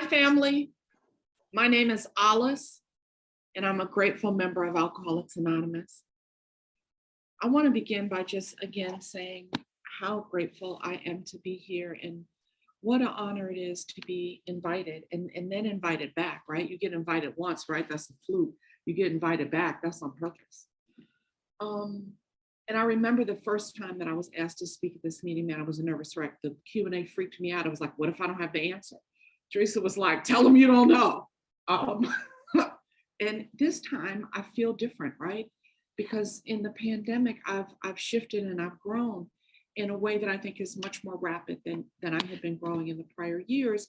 family. My name is Olis, and I'm a grateful member of Alcoholics Anonymous. I want to begin by just again saying how grateful I am to be here and what an honor it is to be invited and then invited back, right? You get invited once, right? That's the fluke. You get invited back, that's on purpose. And I remember the first time that I was asked to speak at this meeting, man, I was a nervous wreck. The Q&A freaked me out. I was like, what if I don't have the answer? Teresa was like, tell them you don't know. And this time I feel different, right? Because in the pandemic, I've shifted and I've grown in a way that I think is much more rapid than I had been growing in the prior years,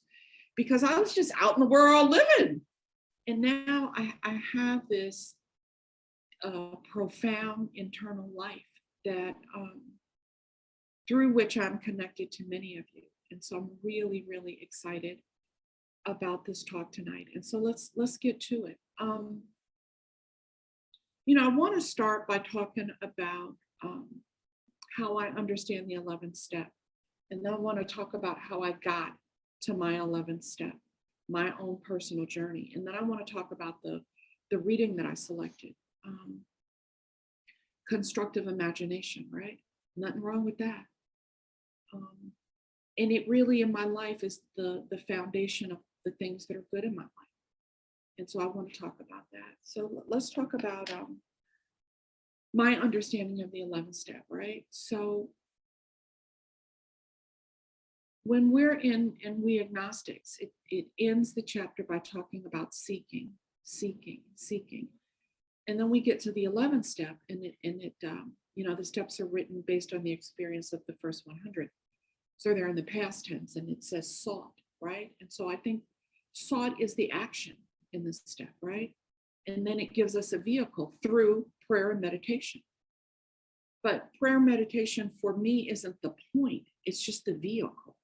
because I was just out in the world living. And now I have this profound internal life that through which I'm connected to many of you. And so I'm really, really excited about this talk tonight. And so let's get to it. I want to start by talking about how I understand the 11th step. And then I want to talk about how I got to my 11th step, my own personal journey. And then I want to talk about the reading that I selected. Constructive imagination, right? Nothing wrong with that. And it really in my life is the foundation of the things that are good in my life. And so I want to talk about that. So let's talk about my understanding of the 11th step, right? So when we're in, and we agnostics, it ends the chapter by talking about seeking. And then we get to the 11th step, and the steps are written based on the experience of the first 100. So they're in the past tense, and it says sought, right? And so I think sought is the action in this step, right? And then it gives us a vehicle through prayer and meditation. But prayer and meditation for me isn't the point, it's just the vehicle.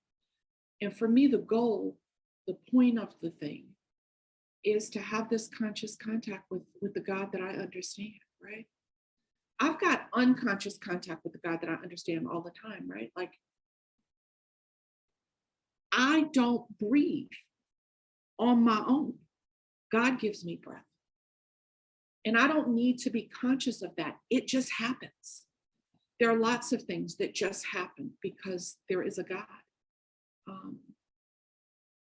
And for me, the goal, the point of the thing is to have this conscious contact with the God that I understand, right? I've got unconscious contact with the God that I understand all the time, right? Like, I don't breathe on my own. God gives me breath. And I don't need to be conscious of that. It just happens. There are lots of things that just happen because there is a God.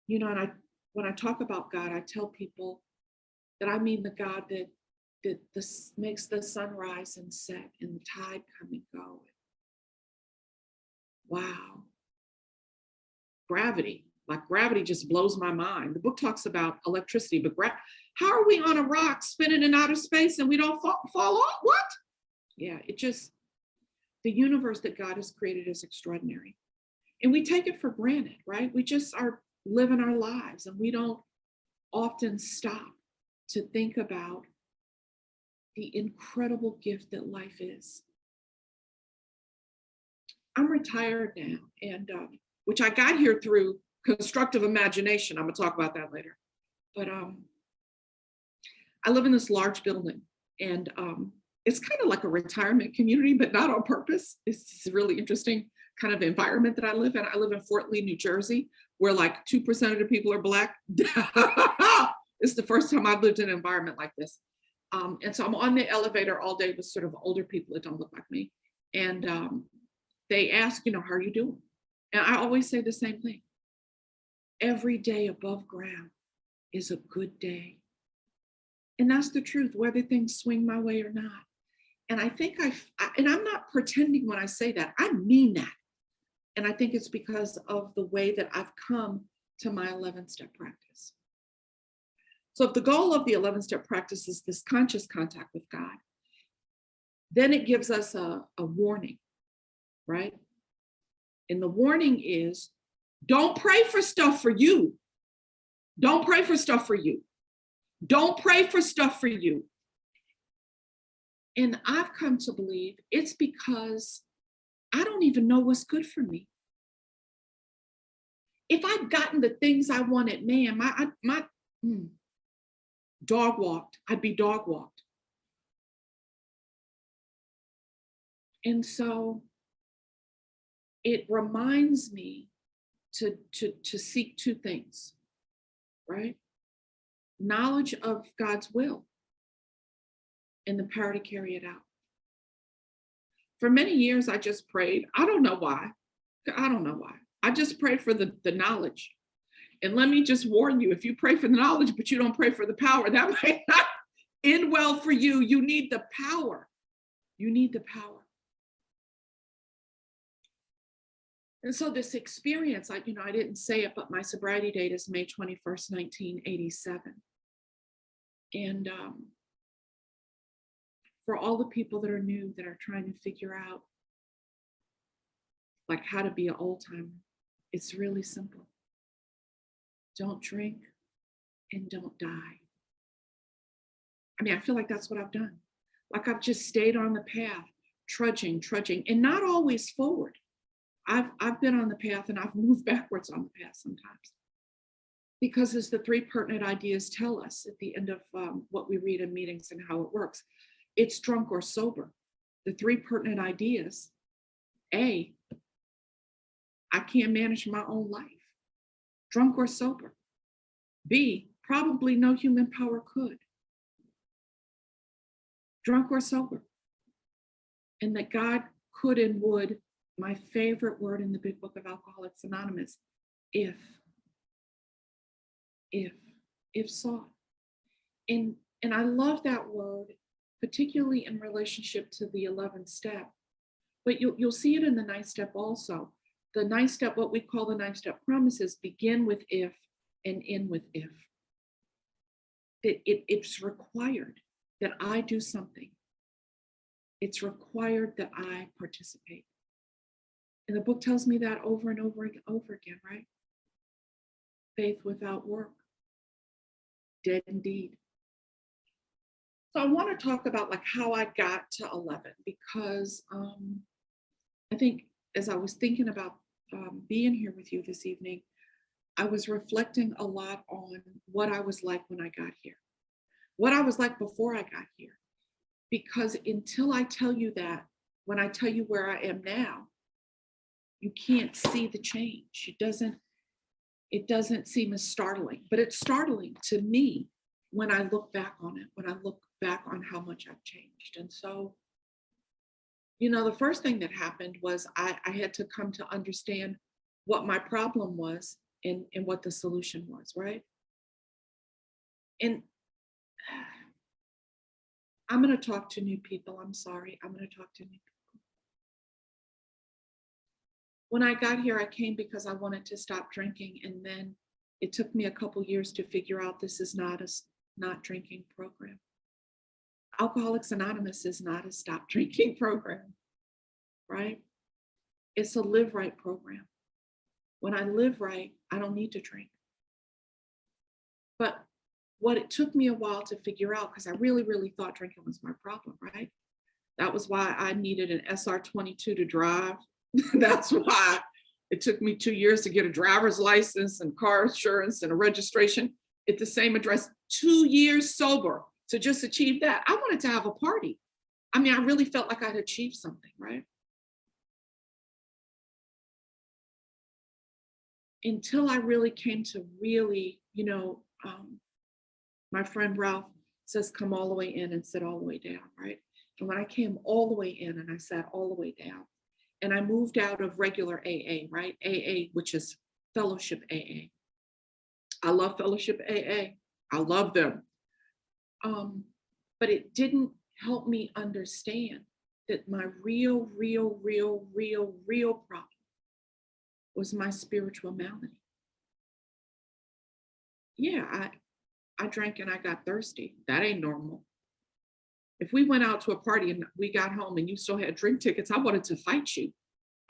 And when I talk about God, I tell people that I mean the God that this makes the sun rise and set and the tide come and go. Wow. Gravity just blows my mind. The book talks about electricity, but how are we on a rock spinning in outer space and we don't fall off? What? Yeah, the universe that God has created is extraordinary. And we take it for granted, right? We just are living our lives and we don't often stop to think about the incredible gift that life is. I'm retired now, and which I got here through constructive imagination. I'm gonna talk about that later. But I live in this large building, and it's kind of like a retirement community, but not on purpose. It's a really interesting kind of environment that I live in. I live in Fort Lee, New Jersey, where like 2% of the people are Black. It's the first time I've lived in an environment like this. And so I'm on the elevator all day with sort of older people that don't look like me. And they ask, how are you doing? And I always say the same thing. Every day above ground is a good day. And that's the truth, whether things swing my way or not. And I think and I'm not pretending when I say that, I mean that. And I think it's because of the way that I've come to my 11th step practice. So if the goal of the 11th step practice is this conscious contact with God, then it gives us a warning, right? And the warning is, don't pray for stuff for you. Don't pray for stuff for you. Don't pray for stuff for you. And I've come to believe it's because I don't even know what's good for me. If I'd gotten the things I wanted, man, my dog walked, I'd be dog walked. And so it reminds me to seek two things. right? Knowledge of God's will and the power to carry it out. For many years, I just prayed. I don't know why. I don't know why. I just prayed for the knowledge. And let me just warn you, if you pray for the knowledge, but you don't pray for the power, that might not end well for you. You need the power. You need the power. And so this experience, I didn't say it, but my sobriety date is May 21st, 1987. And for all the people that are new, that are trying to figure out like how to be an old timer, it's really simple. Don't drink and don't die. I mean, I feel like that's what I've done. Like I've just stayed on the path, trudging, and not always forward. I've been on the path and I've moved backwards on the path sometimes. Because as the three pertinent ideas tell us at the end of what we read in meetings and how it works, it's drunk or sober. The three pertinent ideas: A, I can't manage my own life, drunk or sober. B, probably no human power could, drunk or sober. And that God could and would, my favorite word in the big book of Alcoholics Anonymous, if sought. And I love that word, particularly in relationship to the 11th step, but you'll see it in the 9th step also. The 9th step, what we call the 9th step promises, begin with if and end with if. It's required that I do something. It's required that I participate. And the book tells me that over and over and over again, right? Faith without work, dead indeed. So I want to talk about like how I got to 11, because I think as I was thinking about being here with you this evening, I was reflecting a lot on what I was like when I got here, what I was like before I got here. Because until I tell you that, when I tell you where I am now, you can't see the change. It doesn't seem as startling, but it's startling to me when I look back on it, when I look back on how much I've changed. And so, the first thing that happened was I had to come to understand what my problem was and what the solution was, right? And I'm going to talk to new people. I'm sorry. I'm going to talk to new people. When I got here, I came because I wanted to stop drinking. And then it took me a couple years to figure out this is not a not drinking program. Alcoholics Anonymous is not a stop drinking program, right? It's a live right program. When I live right, I don't need to drink. But what it took me a while to figure out, because I really, really thought drinking was my problem, right? That was why I needed an SR22 to drive. That's why it took me 2 years to get a driver's license and car insurance and a registration at the same address, 2 years sober to just achieve that. I wanted to have a party. I mean, I really felt like I'd achieved something, right? Until I really came to really, my friend Ralph says, come all the way in and sit all the way down, right? And when I came all the way in and I sat all the way down, and I moved out of regular AA, right? AA, which is fellowship AA. I love fellowship AA. I love them. But it didn't help me understand that my real problem was my spiritual malady. Yeah, I drank and I got thirsty. That ain't normal. If we went out to a party and we got home and you still had drink tickets, I wanted to fight you.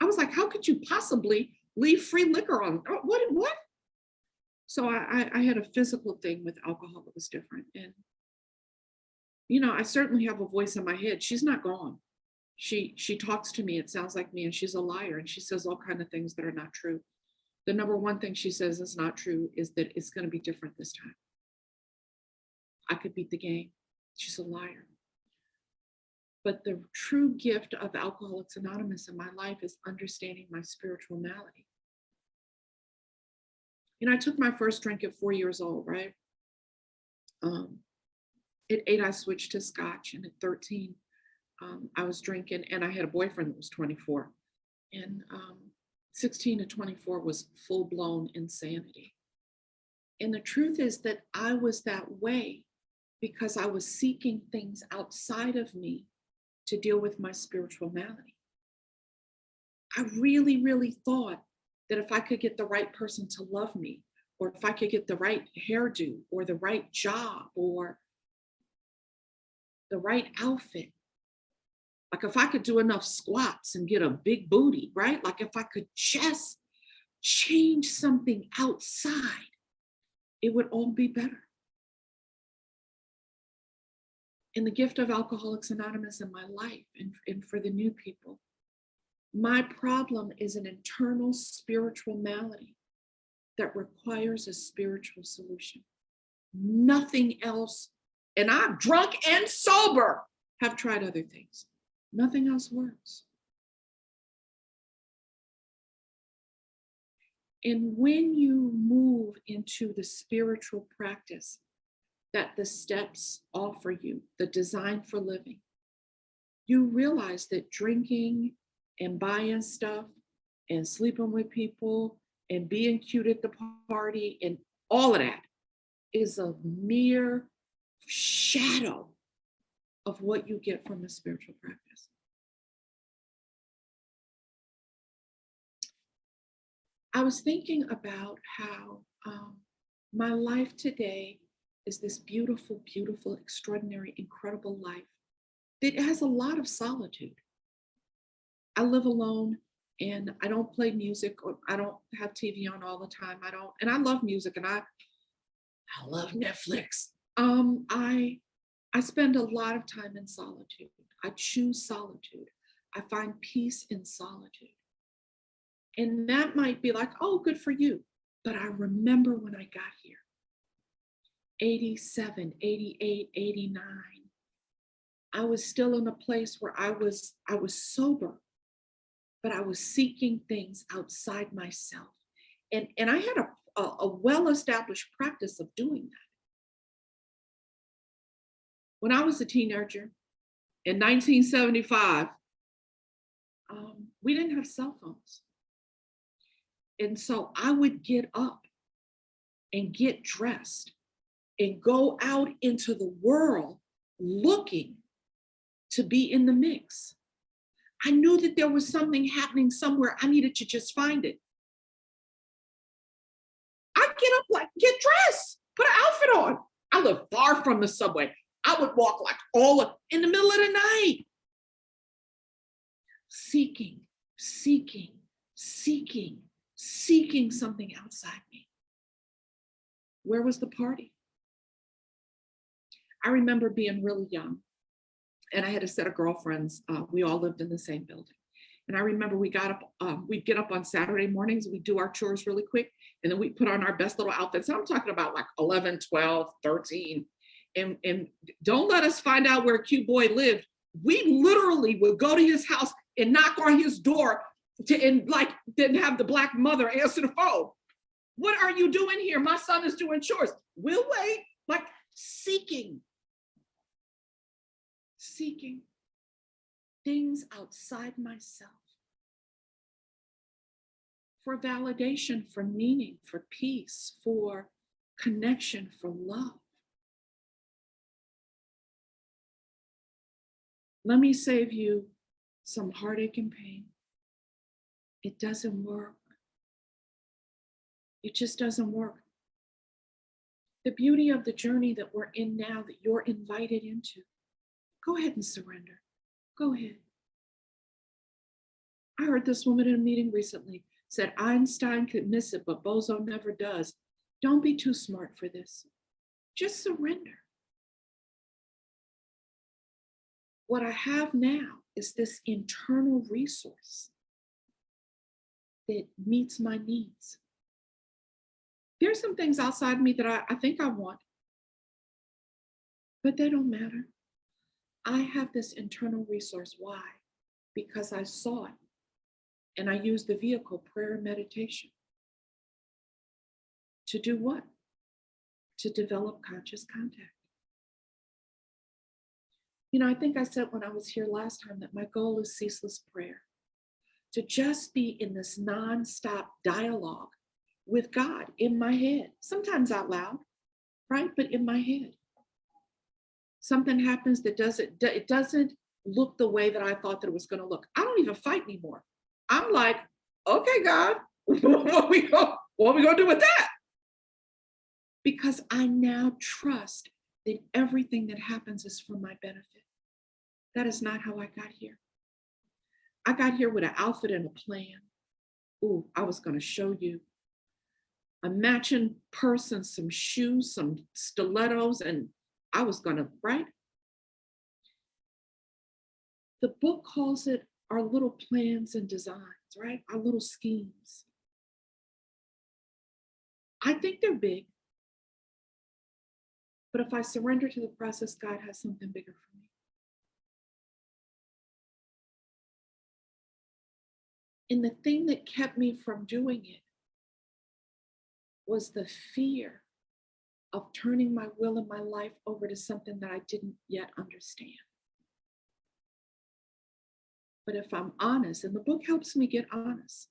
I was like, how could you possibly leave free liquor on? What? So I had a physical thing with alcohol that was different. And, I certainly have a voice in my head. She's not gone. She talks to me. It sounds like me, and she's a liar. And she says all kinds of things that are not true. The number one thing she says is not true is that it's going to be different this time. I could beat the game. She's a liar. But the true gift of Alcoholics Anonymous in my life is understanding my spiritual malady. I took my first drink at 4 years old, right? Um, at 8, I switched to scotch, and at 13, I was drinking, and I had a boyfriend that was 24. And 16 to 24 was full blown insanity. And the truth is that I was that way because I was seeking things outside of me to deal with my spiritual malady. I really, really thought that if I could get the right person to love me, or if I could get the right hairdo, or the right job, or the right outfit, like if I could do enough squats and get a big booty, right? Like if I could just change something outside, it would all be better. And the gift of Alcoholics Anonymous in my life, and for the new people, my problem is an internal spiritual malady that requires a spiritual solution. Nothing else, and I'm drunk and sober, have tried other things. Nothing else works. And when you move into the spiritual practice that the steps offer you, the design for living, you realize that drinking and buying stuff and sleeping with people and being cute at the party and all of that is a mere shadow of what you get from a spiritual practice. I was thinking about how my life today is this beautiful, beautiful, extraordinary, incredible life that has a lot of solitude. I live alone and I don't play music, or I don't have TV on all the time. And I love music, and I love Netflix. I spend a lot of time in solitude. I choose solitude. I find peace in solitude. And that might be like, oh, good for you. But I remember when I got here, 87, 88, 89. I was still in a place where I was sober, but I was seeking things outside myself. And I had a well-established practice of doing that. When I was a teenager in 1975, we didn't have cell phones. And so I would get up and get dressed and go out into the world looking to be in the mix. I knew that there was something happening somewhere. I needed to just find it. I get up, like, get dressed, put an outfit on. I live far from the subway. I would walk like in the middle of the night, seeking, seeking, seeking, seeking something outside me. Where was the party? I remember being really young, and I had a set of girlfriends. We all lived in the same building. And I remember we'd get up on Saturday mornings, we'd do our chores really quick, and then we'd put on our best little outfits. And I'm talking about like 11, 12, 13. And don't let us find out where cute boy lived. We literally would go to his house and knock on his door and then have the black mother answer the phone. What are you doing here? My son is doing chores. We'll wait. Like seeking things outside myself for validation, for meaning, for peace, for connection, for love. Let me save you some heartache and pain. It doesn't work. It just doesn't work. The beauty of the journey that we're in now, that you're invited into, go ahead and surrender. Go ahead. I heard this woman in a meeting recently said Einstein could miss it, but Bozo never does. Don't be too smart for this. Just surrender. What I have now is this internal resource that meets my needs. There's some things outside me that I think I want, but they don't matter. I have this internal resource. Why? Because I saw it and I used the vehicle, prayer and meditation. To do what? To develop conscious contact. You know, I think I said when I was here last time that my goal is ceaseless prayer, to just be in this nonstop dialogue with God in my head, sometimes out loud, right? But in my head. Something happens that it doesn't look the way that I thought that it was going to look. I don't even fight anymore. I'm like, okay, God, what we gonna do with that? Because I now trust that everything that happens is for my benefit. That is not how I got here. I got here with an outfit and a plan. Ooh, I was going to show you a matching purse and some shoes, some stilettos, and I was going to, right? The book calls it our little plans and designs, right? Our little schemes. I think they're big, but if I surrender to the process, God has something bigger for me. And the thing that kept me from doing it was the fear of turning my will and my life over to something that I didn't yet understand. But if I'm honest, and the book helps me get honest,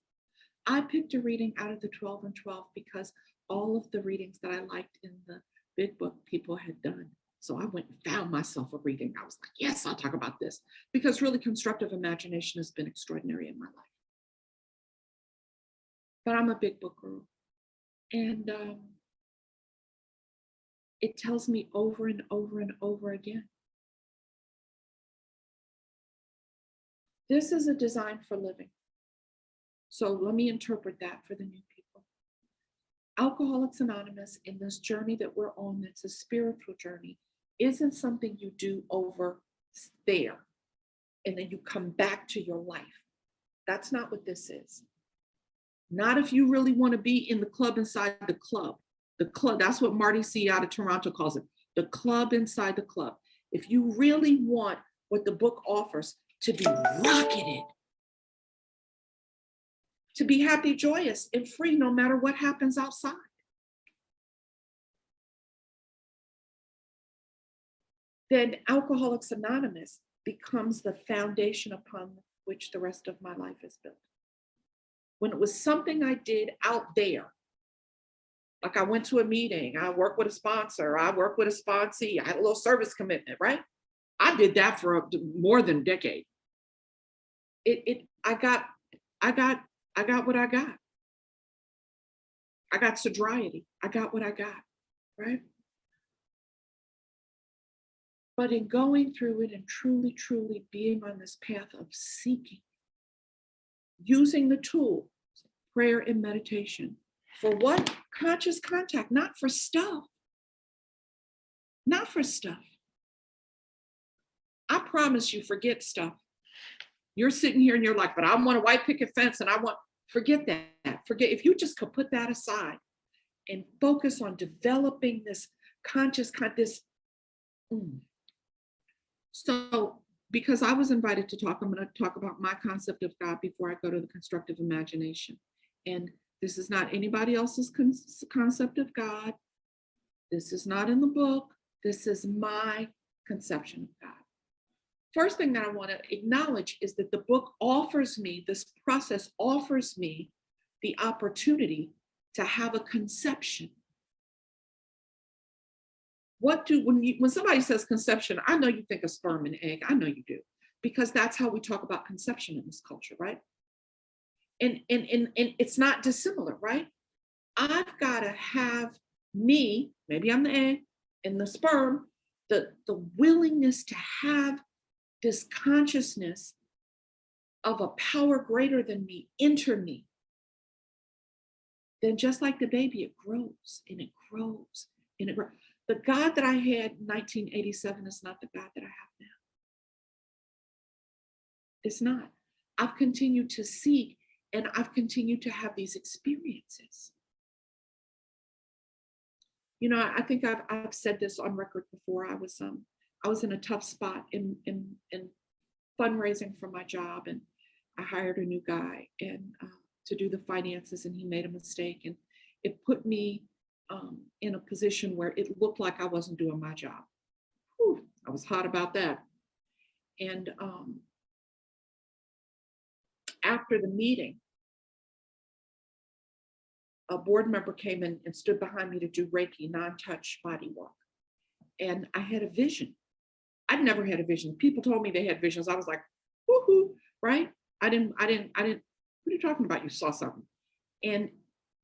I picked a reading out of the 12 and 12 because all of the readings that I liked in the big book people had done. So I went and found myself a reading. I was like, yes, I'll talk about this, because really constructive imagination has been extraordinary in my life. But I'm a big book girl. And it tells me over and over and over again, this is a design for living. So let me interpret that for the new people. Alcoholics Anonymous, in this journey that we're on, that's a spiritual journey, isn't something you do over there and then you come back to your life. That's not what this is. Not if you really want to be in the club inside the club. The club, that's what Marty C. out of Toronto calls it. The club inside the club. If you really want what the book offers, to be rocketed, to be happy, joyous, and free no matter what happens outside. Then Alcoholics Anonymous becomes the foundation upon which the rest of my life is built. When it was something I did out there, like I went to a meeting, I worked with a sponsor, I worked with a sponsee, I had a little service commitment, right? I did that for more than a decade. I got what I got. I got sobriety. I got what I got, right? But in going through it and truly, truly being on this path of seeking, using the tool, prayer and meditation, for what? Conscious contact, not for stuff. Not for stuff. I promise you, forget stuff. You're sitting here and you're like, but I want a white picket fence and forget that. Forget, if you just could put that aside and focus on developing this conscious. So, because I was invited to talk, I'm going to talk about my concept of God before I go to the constructive imagination. And this is not anybody else's concept of God. This is not in the book. This is my conception of God. First thing that I want to acknowledge is that the book offers me, this process offers me the opportunity to have a conception. When somebody says conception, I know you think of sperm and egg. I know you do, because that's how we talk about conception in this culture, right? And it's not dissimilar, right? I've got to have me, maybe I'm the egg and the sperm, the willingness to have this consciousness of a power greater than me enter me. Then just like the baby, it grows and it grows and it grows. The God that I had in 1987 is not the God that I have now. It's not. I've continued to seek and I've continued to have these experiences. You know, I think I've said this on record before. I was in a tough spot in fundraising for my job, and I hired a new guy and to do the finances, and he made a mistake, and it put me in a position where it looked like I wasn't doing my job. Whew, I was hot about that. And after the meeting, a board member came in and stood behind me to do Reiki, non-touch body work. And I had a vision. I'd never had a vision. People told me they had visions. I was like, woohoo, right? I didn't, what are you talking about? You saw something. And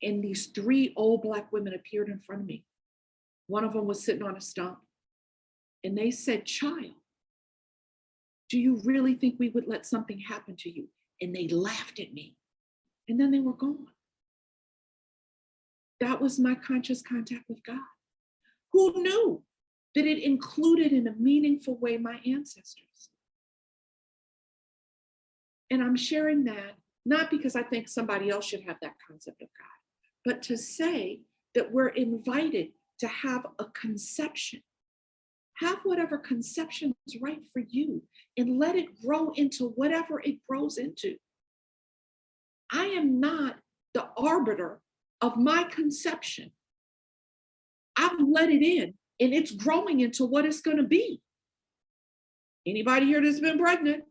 these three old Black women appeared in front of me. One of them was sitting on a stump. And they said, child, do you really think we would let something happen to you? And they laughed at me. And then they were gone. That was my conscious contact with God. Who knew that it included in a meaningful way my ancestors? And I'm sharing that not because I think somebody else should have that concept of God, but to say that we're invited to have a conception. Have whatever conception is right for you and let it grow into whatever it grows into. I am not the arbiter of my conception. I've let it in and it's growing into what it's going to be. Anybody here that's been pregnant?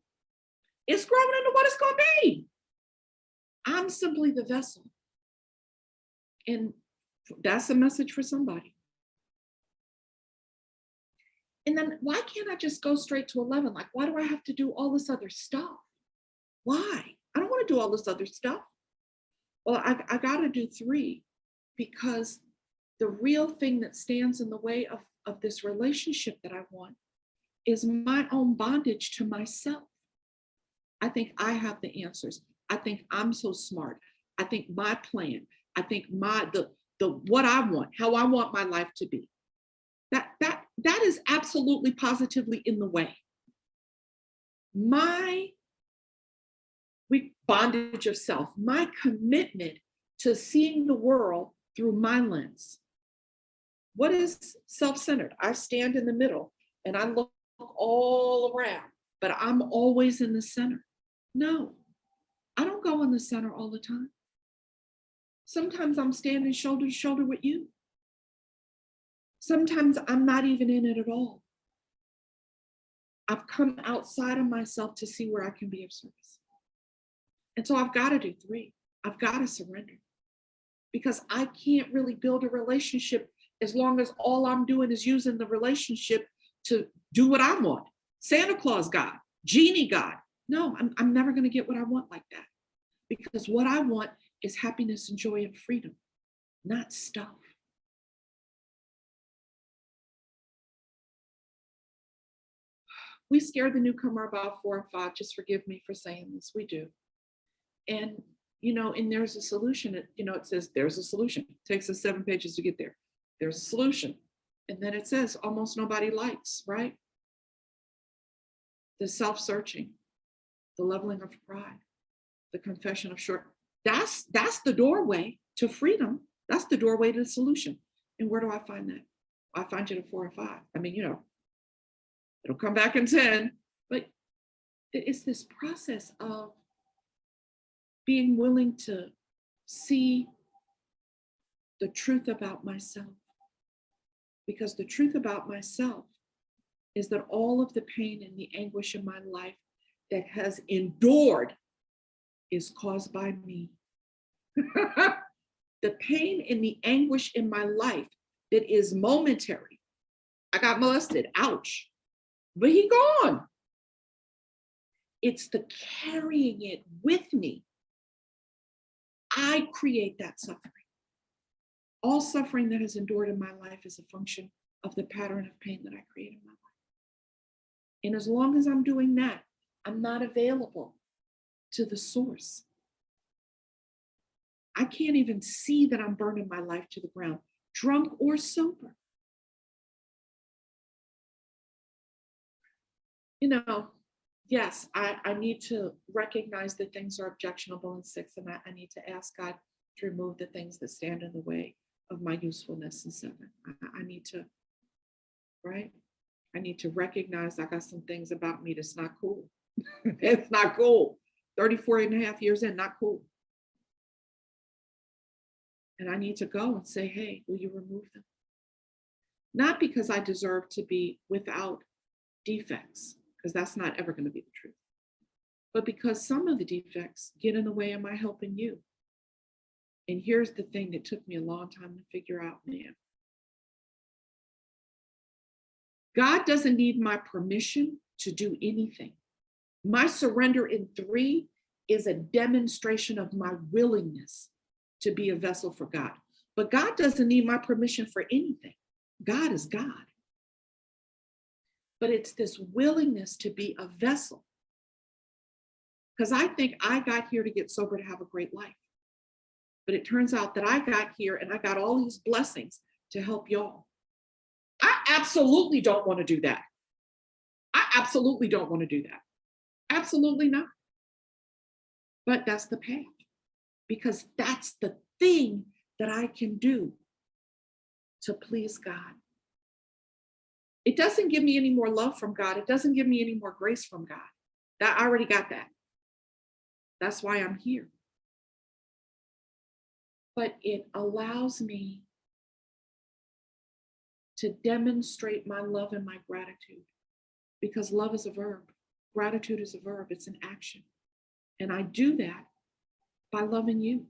It's growing into what it's going to be. I'm simply the vessel. And that's a message for somebody. And then why can't I just go straight to 11? Like, why do I have to do all this other stuff? Why? I don't want to do all this other stuff. Well, I got to do 3 because the real thing that stands in the way of this relationship that I want is my own bondage to myself. I think I have the answers. I think I'm so smart. I think my plan, I think the what I want, how I want my life to be. That is absolutely positively in the way. My bondage of self, my commitment to seeing the world through my lens. What is self-centered? I stand in the middle and I look all around, but I'm always in the center. No, I don't go in the center all the time. Sometimes I'm standing shoulder to shoulder with you. Sometimes I'm not even in it at all. I've come outside of myself to see where I can be of service. And so I've got to do 3. I've got to surrender because I can't really build a relationship as long as all I'm doing is using the relationship to do what I want. Santa Claus God, Genie God. No, I'm never going to get what I want like that because what I want is happiness and joy and freedom, not stuff. We scare the newcomer about 4 and 5. Just forgive me for saying this. We do. And, and there's a solution. It says there's a solution. It takes us 7 pages to get there. There's a solution. And then it says almost nobody likes, right? The self-searching, the leveling of pride, the confession of short. That's the doorway to freedom. That's the doorway to the solution. And where do I find that? I find it at 4 and 5. I mean, it'll come back in 10, but it's this process of being willing to see the truth about myself. Because the truth about myself is that all of the pain and the anguish in my life that has endured is caused by me. The pain and the anguish in my life that is momentary. I got molested, ouch. But he gone. It's the carrying it with me. I create that suffering. All suffering that has endured in my life is a function of the pattern of pain that I create in my life. And as long as I'm doing that, I'm not available to the source. I can't even see that I'm burning my life to the ground, drunk or sober. Yes, I need to recognize that things are objectionable in 6, and I need to ask God to remove the things that stand in the way of my usefulness in 7. I need to, right? I need to recognize I got some things about me that's not cool. It's not cool. 34 and a half years in, not cool. And I need to go and say, hey, will you remove them? Not because I deserve to be without defects, because that's not ever going to be the truth, but because some of the defects get in the way of my helping you. And here's the thing that took me a long time to figure out, man. God doesn't need my permission to do anything. My surrender in 3 is a demonstration of my willingness to be a vessel for God. But God doesn't need my permission for anything. God is God. But it's this willingness to be a vessel. Because I think I got here to get sober to have a great life. But it turns out that I got here and I got all these blessings to help y'all. I absolutely don't want to do that. I absolutely don't want to do that. Absolutely not. But that's the path, because that's the thing that I can do to please God. It doesn't give me any more love from God. It doesn't give me any more grace from God. That I already got that. That's why I'm here. But it allows me to demonstrate my love and my gratitude, because love is a verb. Gratitude is a verb. It's an action. And I do that by loving you,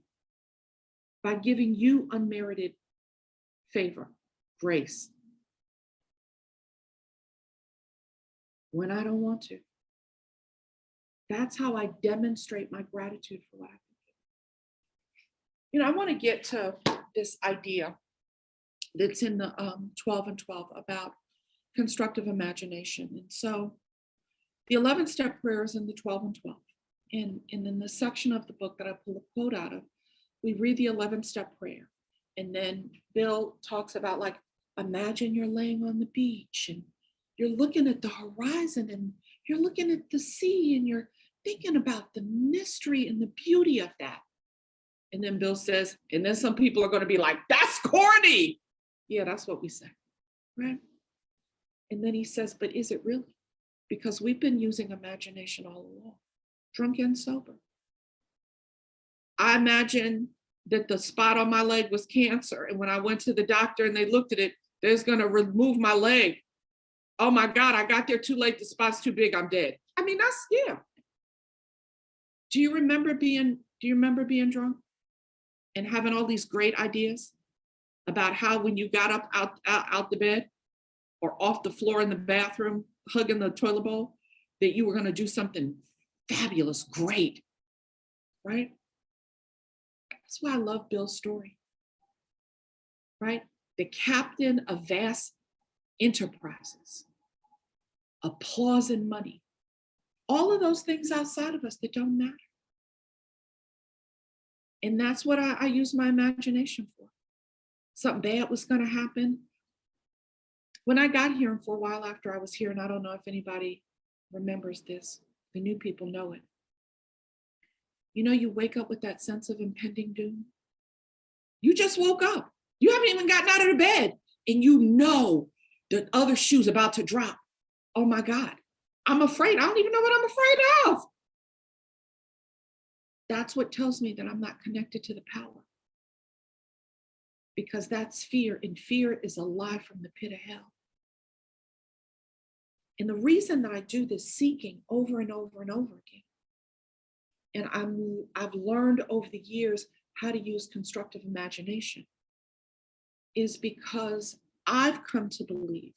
by giving you unmerited favor, grace, when I don't want to. That's how I demonstrate my gratitude for what I've been given. I want to get to this idea that's in the 12 and 12 about constructive imagination. And so the 11-step prayer is in the 12 and 12. And in the section of the book that I pull a quote out of, we read the 11-step prayer. And then Bill talks about, like, imagine you're laying on the beach and you're looking at the horizon and you're looking at the sea and you're thinking about the mystery and the beauty of that. And then Bill says, and then some people are going to be like, that's corny. Yeah, that's what we say, right? And then he says, but is it really? Because we've been using imagination all along, drunk and sober. I imagine that the spot on my leg was cancer. And when I went to the doctor and they looked at it, they're going to remove my leg. Oh my God, I got there too late. The spot's too big. I'm dead. I mean, that's, yeah. Do you remember being drunk and having all these great ideas about how when you got up out the bed or off the floor in the bathroom, hugging the toilet bowl, that you were going to do something fabulous, great, right? That's why I love Bill's story, right? The captain of vast enterprises, applause and money, all of those things outside of us that don't matter. And that's what I use my imagination for. Something bad was going to happen. When I got here, and for a while after I was here, and I don't know if anybody remembers this, the new people know it. You wake up with that sense of impending doom. You just woke up. You haven't even gotten out of the bed, and you know the other shoe's about to drop. Oh my God, I'm afraid. I don't even know what I'm afraid of. That's what tells me that I'm not connected to the power. Because that's fear, and fear is a lie from the pit of hell. And the reason that I do this seeking over and over and over again, and I've learned over the years how to use constructive imagination, is because I've come to believe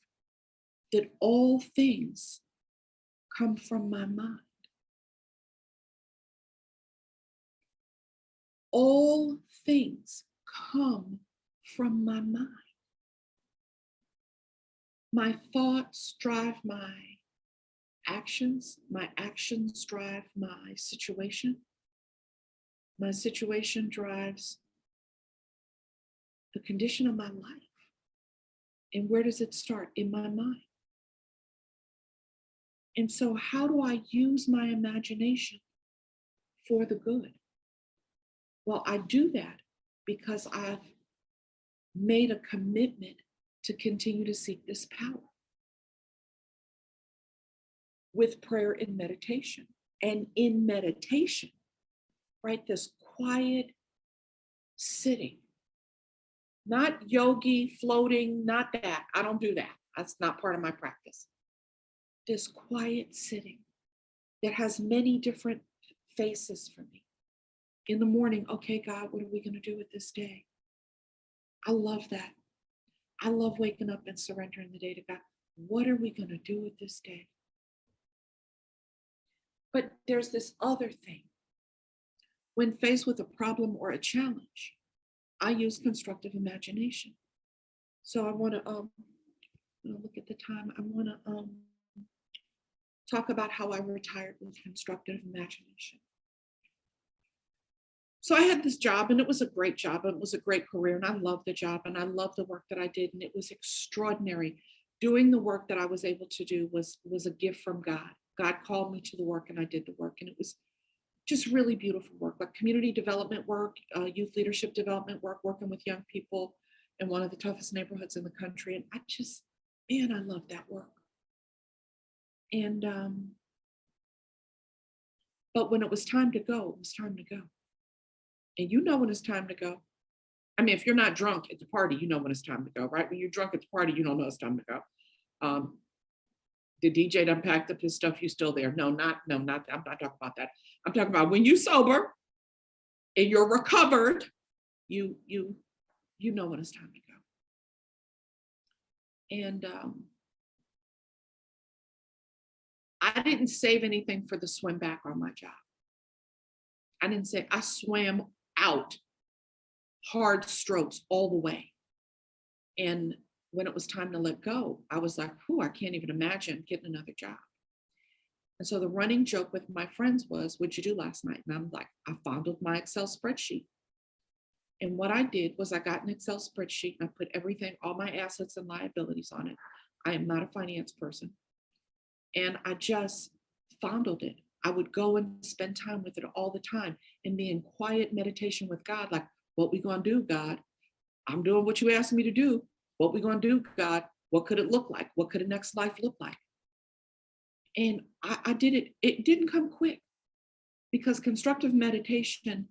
that all things come from my mind. All things come from my mind. My thoughts drive my actions drive my situation drives the condition of my life. And where does it start? In my mind. And so how do I use my imagination for the good? Well, I do that because I've made a commitment to continue to seek this power with prayer and meditation. And in meditation, right, this quiet sitting not yogi, floating, not that. I don't do that. That's not part of my practice. This quiet sitting that has many different faces for me. In the morning, okay, God, what are we going to do with this day? I love that. I love waking up and surrendering the day to God. What are we going to do with this day? But there's this other thing. When faced with a problem or a challenge, I use constructive imagination. So I want to look at the time. I want to talk about how I retired with constructive imagination. So I had this job, and it was a great job, and it was a great career, and I loved the job, and I loved the work that I did, and it was extraordinary. Doing the work that I was able to do was a gift from God. God called me to the work, and I did the work, and it was just really beautiful work, like community development work, youth leadership development work, working with young people in one of the toughest neighborhoods in the country. And I love that work. And, but when it was time to go, it was time to go. And you know when it's time to go. I mean, if you're not drunk at the party, you know when it's time to go, right? When you're drunk at the party, you don't know it's time to go. The DJ done packed up his stuff, you still there. No, I'm not talking about that. I'm talking about when you sober and you're recovered, you know when it's time to go. And I didn't save anything for the swim back on my job. I swam out hard strokes all the way. And when it was time to let go, I was like, I can't even imagine getting another job. And so the running joke with my friends was, what'd you do last night? And I'm like, I fondled my Excel spreadsheet. And what I did was I got an Excel spreadsheet and I put everything, all my assets and liabilities on it. I am not a finance person. And I just fondled it. I would go and spend time with it all the time and be in quiet meditation with God, like, what we gonna do, God? I'm doing what you asked me to do. What we gonna do, God? What could it look like? What could the next life look like? And I did it. It didn't come quick because constructive imagination,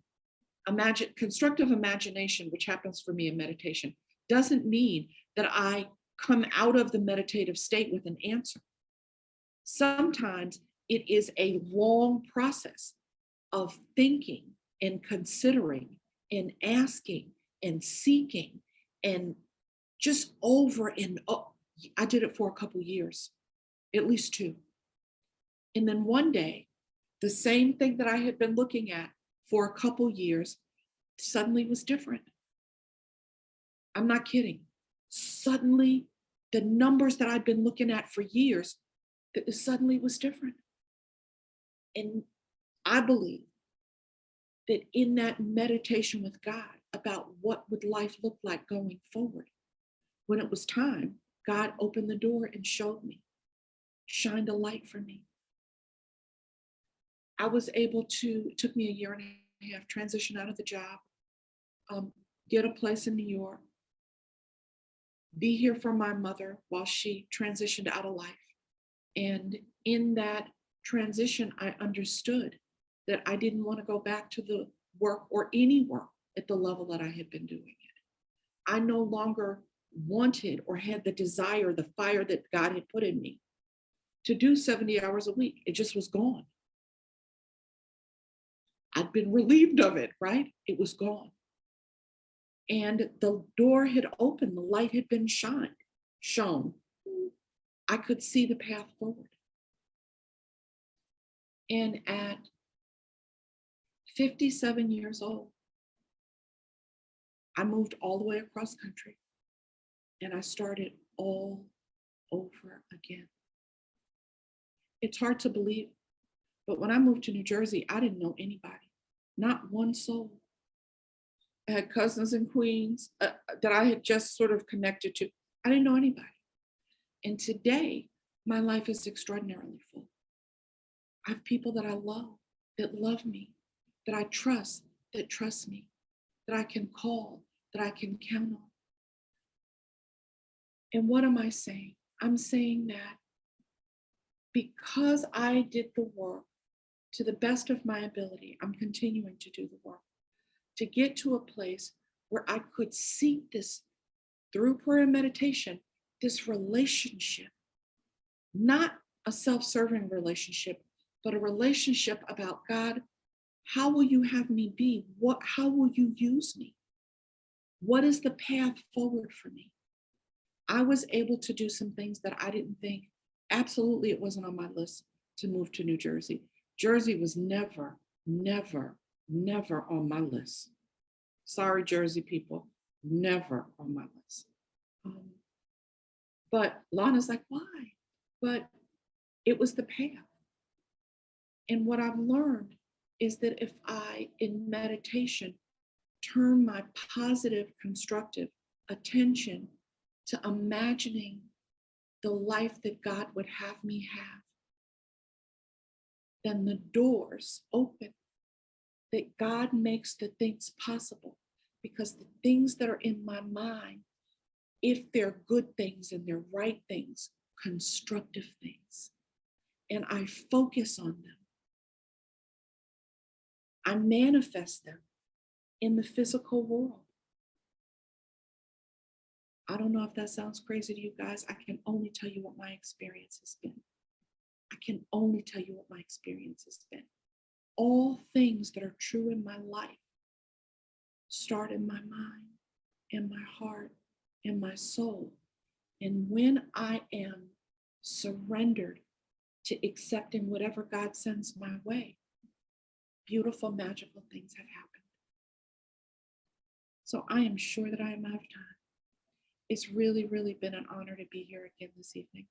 which happens for me in meditation, doesn't mean that I come out of the meditative state with an answer. Sometimes it is a long process of thinking and considering and asking and seeking and just over and over. I did it for a couple years, at least 2. And then one day, the same thing that I had been looking at for a couple years suddenly was different. I'm not kidding. Suddenly, the numbers that I'd been looking at for years, that suddenly was different. And I believe that in that meditation with God about what would life look like going forward, when it was time, God opened the door and showed me, shined a light for me. I was able to, it took me a year and a half, transition out of the job, get a place in New York, be here for my mother while she transitioned out of life. And in that transition, I understood that I didn't want to go back to the work or any work at the level that I had been doing it. I no longer wanted or had the desire, the fire that God had put in me to do 70 hours a week. It just was gone. I'd been relieved of it, right? It was gone. And the door had opened, the light had been shown. I could see the path forward. And at 57 years old, I moved all the way across country and I started all over again. It's hard to believe, but when I moved to New Jersey, I didn't know anybody, not one soul. I had cousins in Queens that I had just sort of connected to. I didn't know anybody. And today, my life is extraordinarily full. I have people that I love, that love me, that I trust, that trust me, that I can call, that I can count on. And what am I saying? I'm saying that because I did the work to the best of my ability, I'm continuing to do the work to get to a place where I could seek this through prayer and meditation, this relationship, not a self-serving relationship, but a relationship about God. How will you have me be? How will you use me? What is the path forward for me? I was able to do some things that I didn't think, absolutely, it wasn't on my list to move to New Jersey. Jersey was never, never, never on my list. Sorry, Jersey people, never on my list. But Lana's like, why? But it was the path. And what I've learned is that if I, in meditation, turn my positive, constructive attention to imagining the life that God would have me have, then the doors open, that God makes the things possible, because the things that are in my mind, if they're good things and they're right things, constructive things, and I focus on them, I manifest them in the physical world. I don't know if that sounds crazy to you guys. I can only tell you what my experience has been. I can only tell you what my experience has been. All things that are true in my life start in my mind, in my heart, in my soul. And when I am surrendered to accepting whatever God sends my way, beautiful, magical things have happened. So I am sure that I am out of time. It's really, really been an honor to be here again this evening.